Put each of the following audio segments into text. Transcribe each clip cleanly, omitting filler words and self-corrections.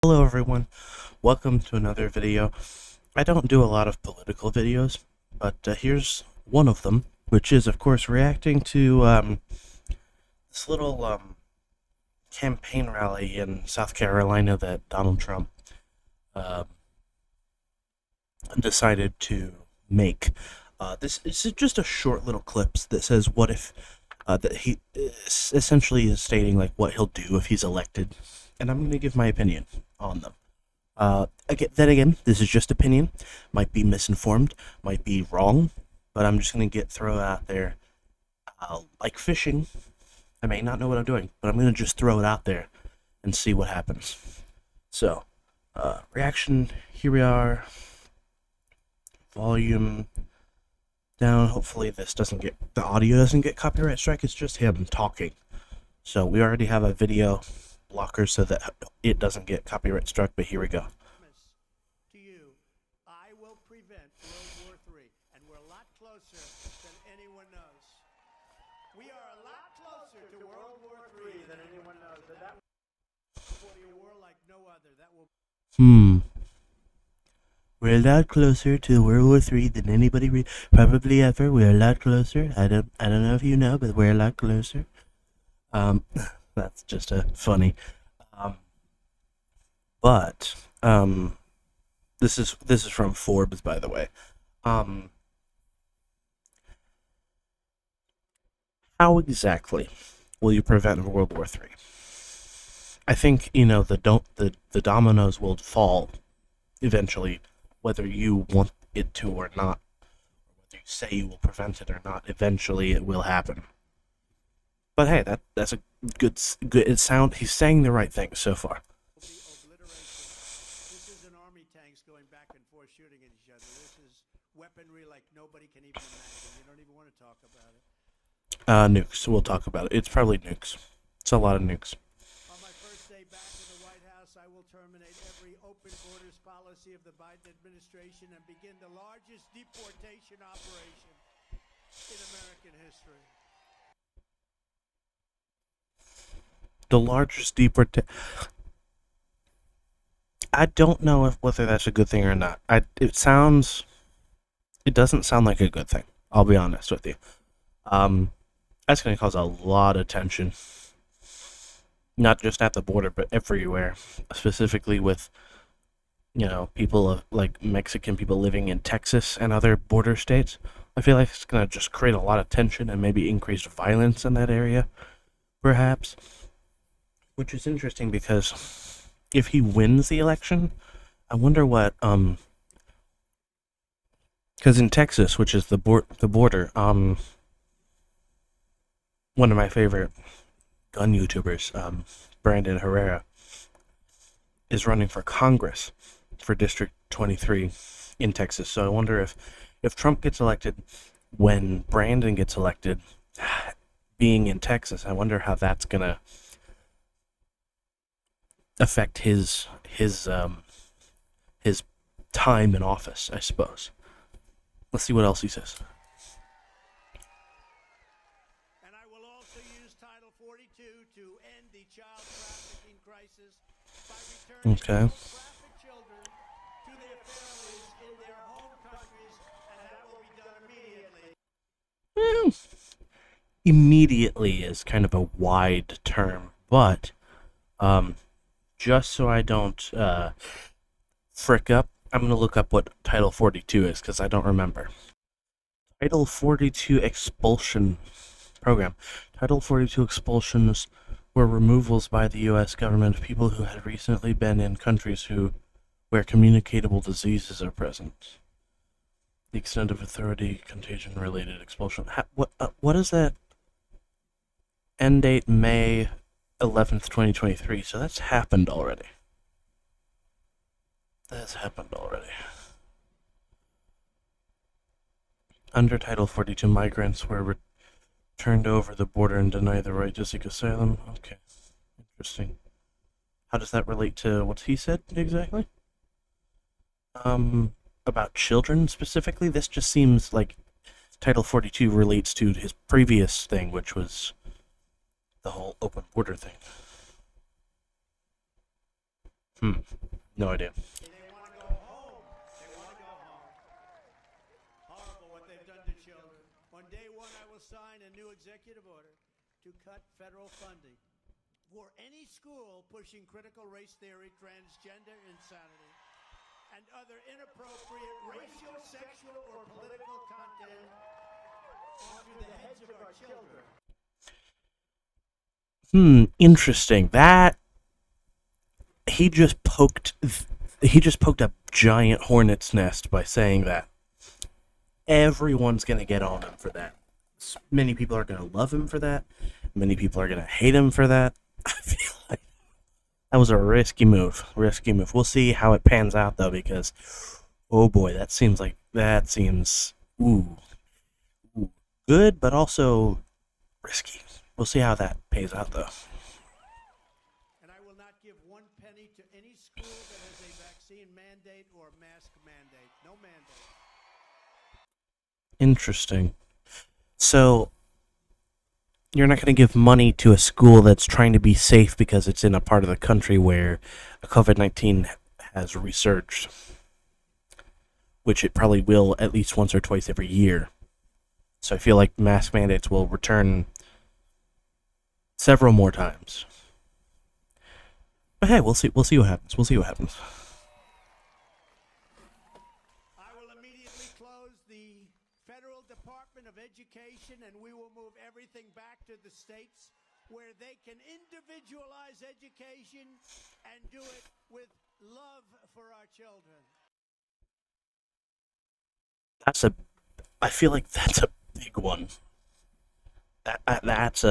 Hello everyone, welcome to another video. I don't do a lot of political videos, but here's one of them, which is of course reacting to this little campaign rally in South Carolina that Donald Trump uh, decided to make. This is just a short little clip that says what if, that he essentially is stating like what he'll do if he's elected, and I'm going to give my opinion on them. Again, this is just opinion. Might be misinformed, might be wrong, but I'm just gonna throw it out there. Like fishing, I may not know what I'm doing, but I'm gonna just throw it out there and see what happens. So, reaction. Here we are. Volume down. Hopefully, the audio doesn't get copyright strike. It's just him talking. So we already have a video blocker so that it doesn't get copyright struck. But here we go. To you, I will prevent World War III, and we're a lot closer than anyone knows. We are a lot closer to World War III than anyone knows, and that will be a war like no other. That will. We're a lot closer to World War III than anybody probably ever. We're a lot closer. I don't know if you know, but we're a lot closer. That's just a funny. But this is from Forbes, by the way. How exactly will you prevent World War III? I think the dominoes will fall eventually, whether you want it to or not, whether you say you will prevent it or not. Eventually, it will happen. But hey, that's a good. He's saying the right thing so far. This isn't army tanks going back and forth shooting at each other. This is weaponry like nobody can even imagine. You don't even want to talk about it. Nukes. We'll talk about it. It's probably nukes. It's a lot of nukes. On my first day back in the White House, I will terminate every open borders policy of the Biden administration and begin the largest deportation operation in American history. The largest deportation. I don't know whether that's a good thing or not. It doesn't sound like a good thing. I'll be honest with you. That's going to cause a lot of tension, not just at the border, but everywhere. Specifically with, people like Mexican people living in Texas and other border states. I feel like it's going to just create a lot of tension and maybe increased violence in that area, perhaps. Which is interesting because if he wins the election, I wonder what because in Texas, which is the border, one of my favorite gun YouTubers, Brandon Herrera, is running for Congress for District 23 in Texas. So I wonder if Trump gets elected, when Brandon gets elected, being in Texas, I wonder how that's gonna affect his time in office, I suppose. Let's see what else he says. And I will also use Title 42 to end the child trafficking crisis by returning trafficked children to their families in their home countries, and that will be done immediately. Immediately is kind of a wide term, but just so I don't frick up, I'm going to look up what Title 42 is, because I don't remember. Title 42 expulsion program. Title 42 expulsions were removals by the U.S. government of people who had recently been in countries where communicable diseases are present. The extent of authority, contagion-related expulsion. What is that? End date May 11th, 2023. So that's happened already. Under Title 42, migrants were returned over the border and denied the right to seek asylum. Okay. Interesting. How does that relate to what he said exactly? About children specifically? This just seems like Title 42 relates to his previous thing, which was the whole open border thing. No idea. They want to go home. They want to go home. Horrible what they've done to children. On day one, I will sign a new executive order to cut federal funding for any school pushing critical race theory, transgender insanity, and other inappropriate racial, sexual, or political content onto the heads of our children. Interesting. That he just poked a giant hornet's nest by saying that. Everyone's gonna get on him for that. Many people are gonna love him for that. Many people are gonna hate him for that. I feel like that was a risky move. Risky move. We'll see how it pans out though, because oh boy, that seems ooh, ooh good, but also risky. We'll see how that pays out though. And I will not give 1 penny to any school that has a vaccine mandate or mask mandate. No mandate. Interesting. So you're not going to give money to a school that's trying to be safe because it's in a part of the country where COVID-19 has resurged, which it probably will at least once or twice every year. So I feel like mask mandates will return several more times. But hey, we'll see what happens. We'll see what happens. I will immediately close the Federal Department of Education, and we will move everything back to the states where they can individualize education and do it with love for our children. I feel like that's a big one. That's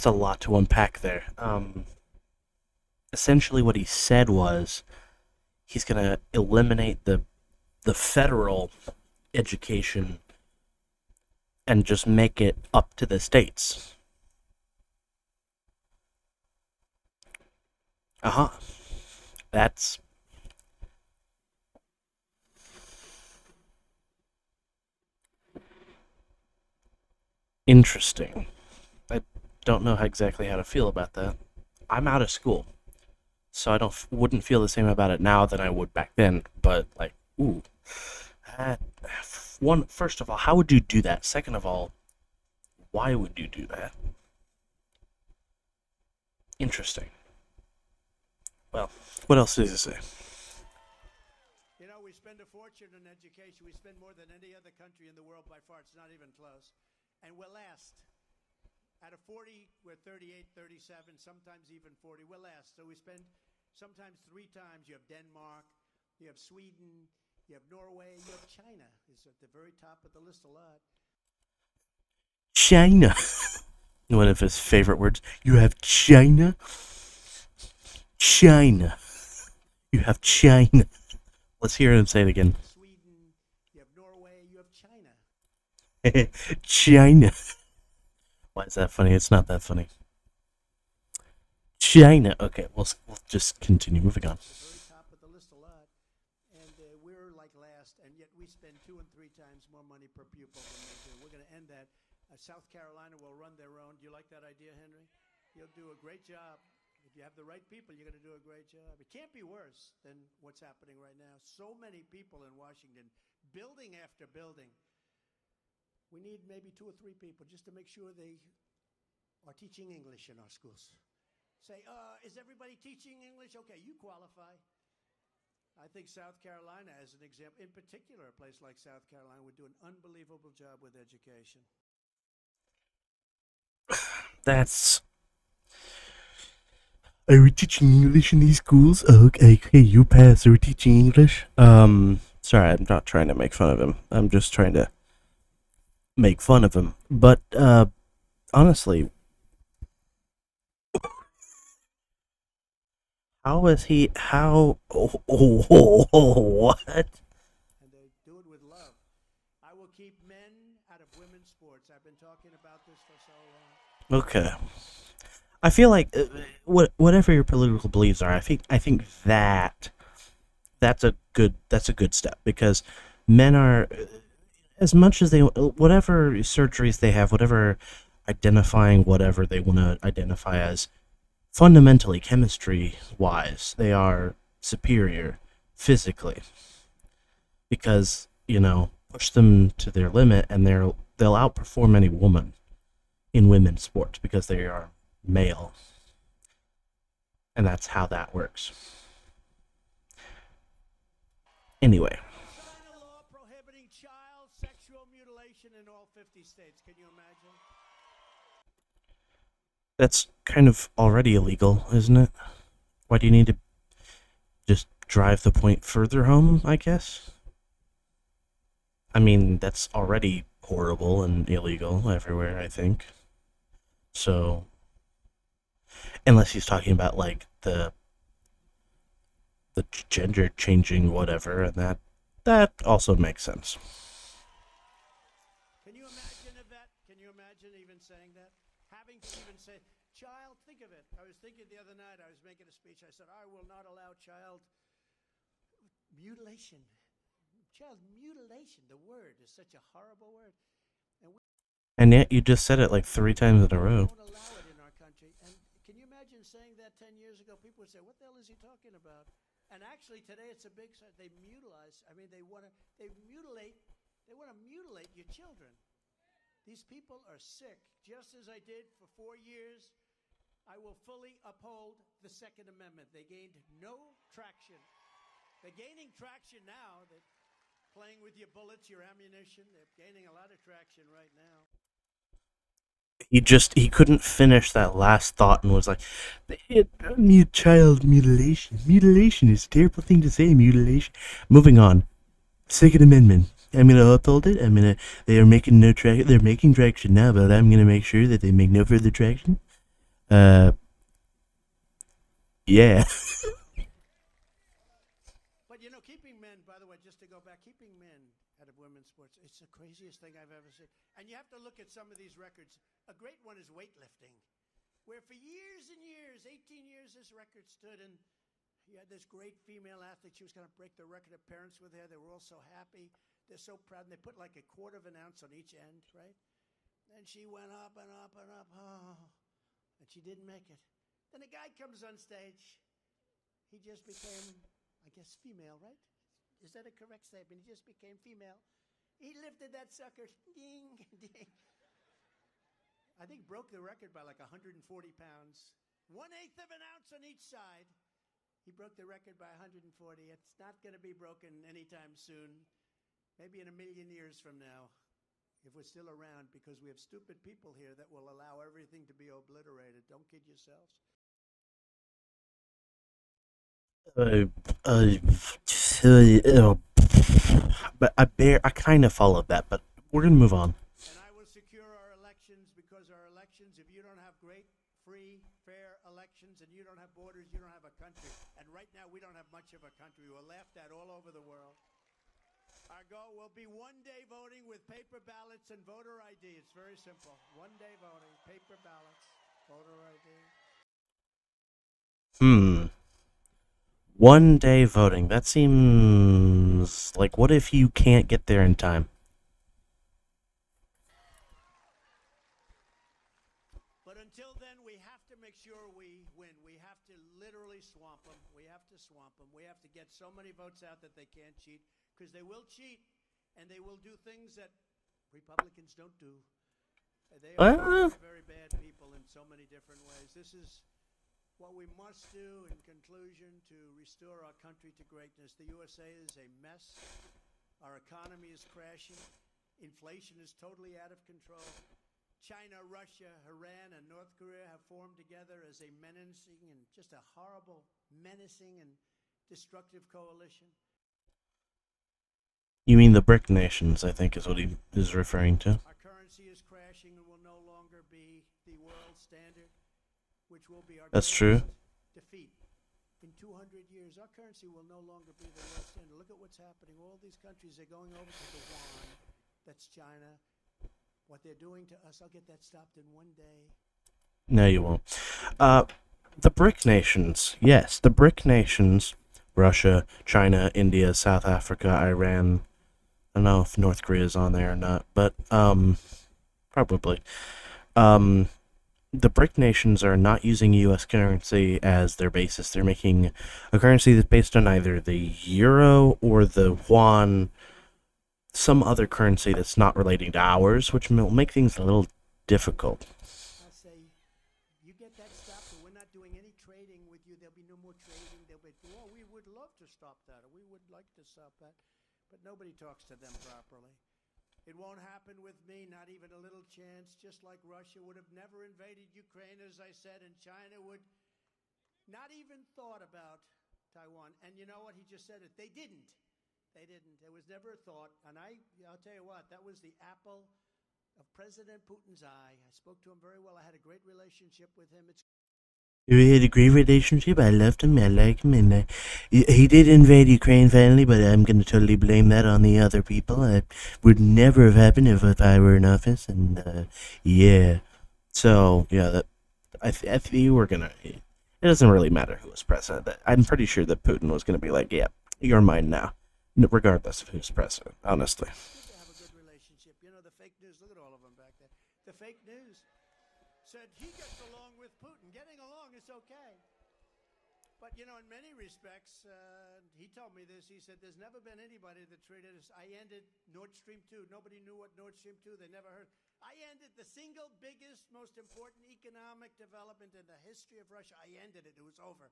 a lot to unpack there. Essentially what he said was he's going to eliminate the federal education and just make it up to the states. That's interesting. I don't know exactly how to feel about that. I'm out of school, so I wouldn't feel the same about it now than I would back then. But like, ooh, that, first of all, how would you do that? Second of all, why would you do that? Interesting. Well, what else does it say? You know, we spend a fortune in education. We spend more than any other country in the world by far. It's not even close. And we're last. Out of 40, we're 38, 37, sometimes even 40. We're last. So we spend sometimes 3 times. You have Denmark, you have Sweden, you have Norway, you have China. It's at the very top of the list a lot. China. One of his favorite words. You have China? China. You have China. Let's hear him say it again. Sweden, you have Norway, you have China. China. Why is that funny? It's not that funny. China. Okay, we'll just continue moving on. At the very top of the list a lot. And we're like last, and yet we spend 2 and 3 times more money per pupil than they do. We're going to end that. South Carolina will run their own. Do you like that idea, Henry? You'll do a great job. If you have the right people, you're going to do a great job. It can't be worse than what's happening right now. So many people in Washington, building after building. We need maybe 2 or 3 people just to make sure they are teaching English in our schools. Say, is everybody teaching English? Okay, you qualify. I think South Carolina, as an example, in particular, a place like South Carolina would do an unbelievable job with education. Are we teaching English in these schools? Okay, you pass. Are we teaching English? Sorry, I'm not trying to make fun of him. I'm just trying to make fun of him. But, honestly, what? And they do it with love. I will keep men out of women's sports. I've been talking about this for so long. Okay. I feel like whatever your political beliefs are, I think that's a good step, because men are, as much as they, whatever surgeries they have, whatever identifying whatever they want to identify as, fundamentally, chemistry wise, they are superior physically because, push them to their limit and they'll outperform any woman in women's sports because they are male. And that's how that works. Anyway, Sign a law prohibiting child sexual mutilation in all 50 states. Can you imagine? that's kind of already illegal, isn't it? Why do you need to just drive the point further home, I guess? I mean, that's already horrible and illegal everywhere, I think. So, unless he's talking about like the gender changing whatever, and that also makes sense. Can you imagine of that? Can you imagine even saying that? Having to even say, child, think of it. I was thinking the other night, I was making a speech. I said, I will not allow child mutilation. Child mutilation, the word is such a horrible word. And we And yet you just said it like 3 times in a row. won't allow it in our country. And can you imagine saying that 10 years ago? People would say, what the hell is he talking about? And actually, today it's a big. They mutilize. I mean, they want to. They mutilate. They want to mutilate your children. These people are sick. Just as I did for 4 years, I will fully uphold the Second Amendment. They gained no traction. They're gaining traction now. They're playing with your bullets, your ammunition. They're gaining a lot of traction right now. He couldn't finish that last thought and was like, child mutilation. Mutilation is a terrible thing to say, mutilation. Moving on. Second Amendment. I'm gonna uphold it. They are making no traction. They're making traction now, but I'm gonna make sure that they make no further traction. Yeah. But keeping men, by the way, just to go back, keeping men out of women's sports, it's the craziest thing I've ever seen. And you have to look at some of these records. A great one is weightlifting, where for years and years, 18 years, this record stood, and you had this great female athlete. She was going to break the record. Her parents were there. They were all so happy. They're so proud. And they put like a quarter of an ounce on each end, right? And she went up and up and up. Oh, and she didn't make it. Then a guy comes on stage. He just became, I guess, female, right? Is that a correct statement? He just became female. He lifted that sucker. Ding, ding. I think broke the record by like 140 pounds. 1/8 of an ounce on each side. He broke the record by 140. It's not going to be broken anytime soon. Maybe in a million years from now, if we're still around, because we have stupid people here that will allow everything to be obliterated. Don't kid yourselves. But I kind of followed that, but we're gonna move on. And I will secure our elections, because our elections, if you don't have great, free, fair elections, and you don't have borders, you don't have a country. And right now, we don't have much of a country. We're laughed at all over the world. Our goal will be one-day voting with paper ballots and voter ID. It's very simple. One-day voting, paper ballots, voter ID. One day voting. That seems like, what if you can't get there in time? But until then, we have to make sure we win. We have to literally swamp them. We have to swamp them. We have to get so many votes out that they can't cheat, because they will cheat, and they will do things that Republicans don't do. They are very, very bad people in so many different ways. This is what we must do in conclusion to restore our country to greatness. The USA is a mess. Our economy is crashing. Inflation is totally out of control. China, Russia, Iran, and North Korea have formed together as a menacing and just a horrible, menacing and destructive coalition. You mean the BRIC nations, I think is what he is referring to. Our currency is crashing and will no longer be the world standard, which will be our That's true. defeat. In 200 years, our currency will no longer be the world standard. Look at what's happening. All these countries are going over to the yuan. That's China. What they're doing to us, I'll get that stopped in one day. No, you won't. The BRIC nations. Yes, the BRIC nations. Russia, China, India, South Africa, Iran. I don't know if North Korea is on there or not, but probably. the BRIC nations are not using U.S. currency as their basis. They're making a currency that's based on either the euro or the yuan, some other currency that's not relating to ours, which will make things a little difficult. I say, you get that stopped, or we're not doing any trading with you. There'll be no more trading. There'll be, oh, we would love to stop that, or we would like to stop that. But nobody talks to them properly. It won't happen with me, not even a little chance, just like Russia would have never invaded Ukraine, as I said, and China would not even thought about Taiwan. And you know what? He just said it. They didn't. They didn't. There was never a thought. And I'll tell you what, that was the apple of President Putin's eye. I spoke to him very well. I had a great relationship with him. It's We had a great relationship. I loved him. I like him, and he did invade Ukraine finally. But I'm gonna totally blame that on the other people. It would never have happened if I were in office. And yeah, so yeah, that I think we're gonna. It doesn't really matter who was president. I'm pretty sure that Putin was gonna be like, "Yeah, you're mine now," regardless of who's president. Honestly. good to have a good relationship. You know, the fake news, look at all of them back there. The fake news said he gets along with Putin. Getting along is okay. But, you know, in many respects, he told me this. He said, there's never been anybody that treated us. I ended Nord Stream 2. Nobody knew what Nord Stream 2, they never heard. I ended the single biggest, most important economic development in the history of Russia. I ended it. It was over.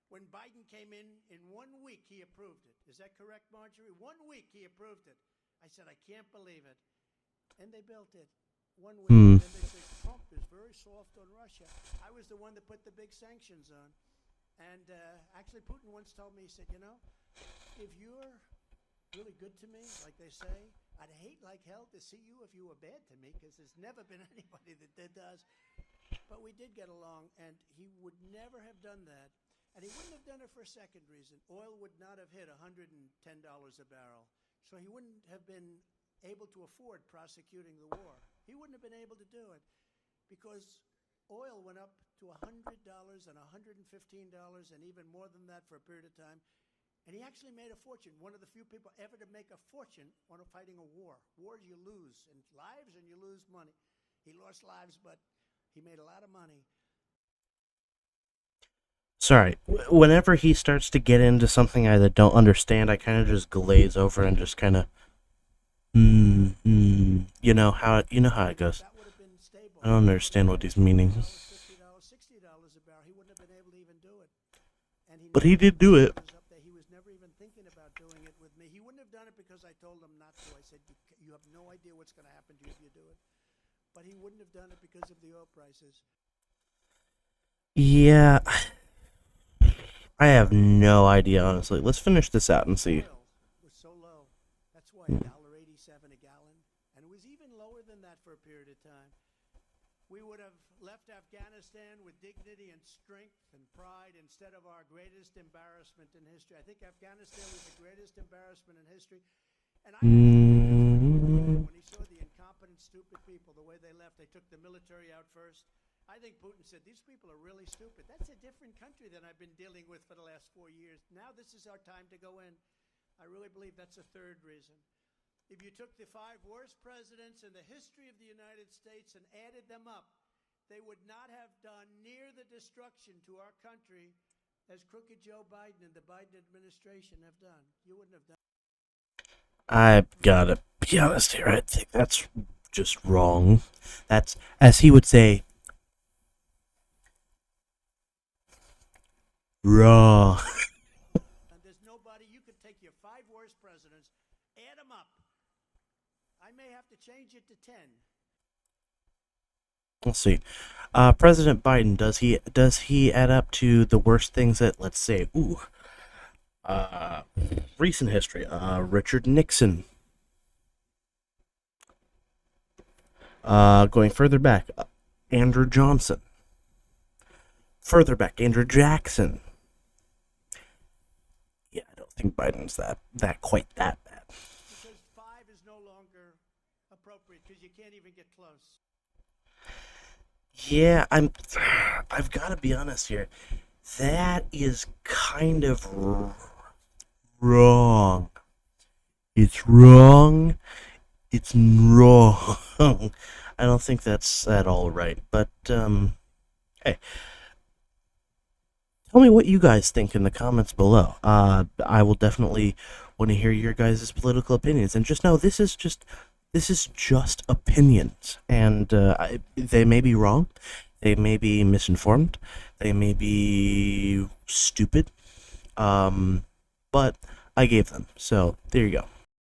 When Biden came in 1 week, he approved it. Is that correct, Marjorie? 1 week, he approved it. I said, I can't believe it. And they built it. 1 week. And then they said, Trump is very soft on Russia. I was the one that put the big sanctions on. And actually, Putin once told me, he said, you know, if you're really good to me, like they say, I'd hate like hell to see you if you were bad to me, because there's never been anybody that did us. But we did get along, and he would never have done that. And he wouldn't have done it for a second reason. Oil would not have hit $110 a barrel. So he wouldn't have been able to afford prosecuting the war. He wouldn't have been able to do it because oil went up to $100 and $115 and even more than that for a period of time. And he actually made a fortune. One of the few people ever to make a fortune on fighting a war. Wars you lose in lives and you lose money. He lost lives, but he made a lot of money. Sorry, whenever he starts to get into something I don't understand, I kind of just glaze over and just kind of, you know how it goes. That would have been stable. I don't understand what he's meaning, $50, $60 a barrel. He wouldn't have been able to even do it. And but he did do it. was up there. He was never even thinking about doing it with me. He wouldn't have done it because I told him not to. I said, you have no idea what's going to happen to you if you do it. But he wouldn't have done it because of the oil prices. Yeah, I have no idea, honestly. Let's finish this out and see. Oil was so low. That's why $1.87 a gallon. And it was even lower than that for a period of time. We would have left Afghanistan with dignity and strength and pride instead of our greatest embarrassment in history. I think Afghanistan was the greatest embarrassment in history. And I when he saw the incompetent, stupid people, the way they left, they took the military out first. I think Putin said, these people are really stupid. That's a different country than I've been dealing with for the last 4 years. Now this is our time to go in. I really believe that's a third reason. If you took the 5 worst presidents in the history of the United States and added them up, they would not have done near the destruction to our country as crooked Joe Biden and the Biden administration have done. You wouldn't have done. I've gotta be honest here. I think that's just wrong. That's, as he would say, raw. And there's nobody, you could take your 5 worst presidents, add them up. I may have to change it to 10. Let's see. President Biden, does he add up to the worst things that, let's say, recent history? Richard Nixon. Going further back, Andrew Johnson. Further back, Andrew Jackson. Yeah, I don't think Biden's that quite that bad. Because 5 is no longer appropriate because you can't even get close. Yeah, I've got to be honest here. That is kind of wrong. It's wrong. It's wrong. I don't think that's at all right. But hey, tell me what you guys think in the comments below. I will definitely want to hear your guys' political opinions. And just know this is just opinions, and they may be wrong, they may be misinformed, they may be stupid, but I gave them. So there you go.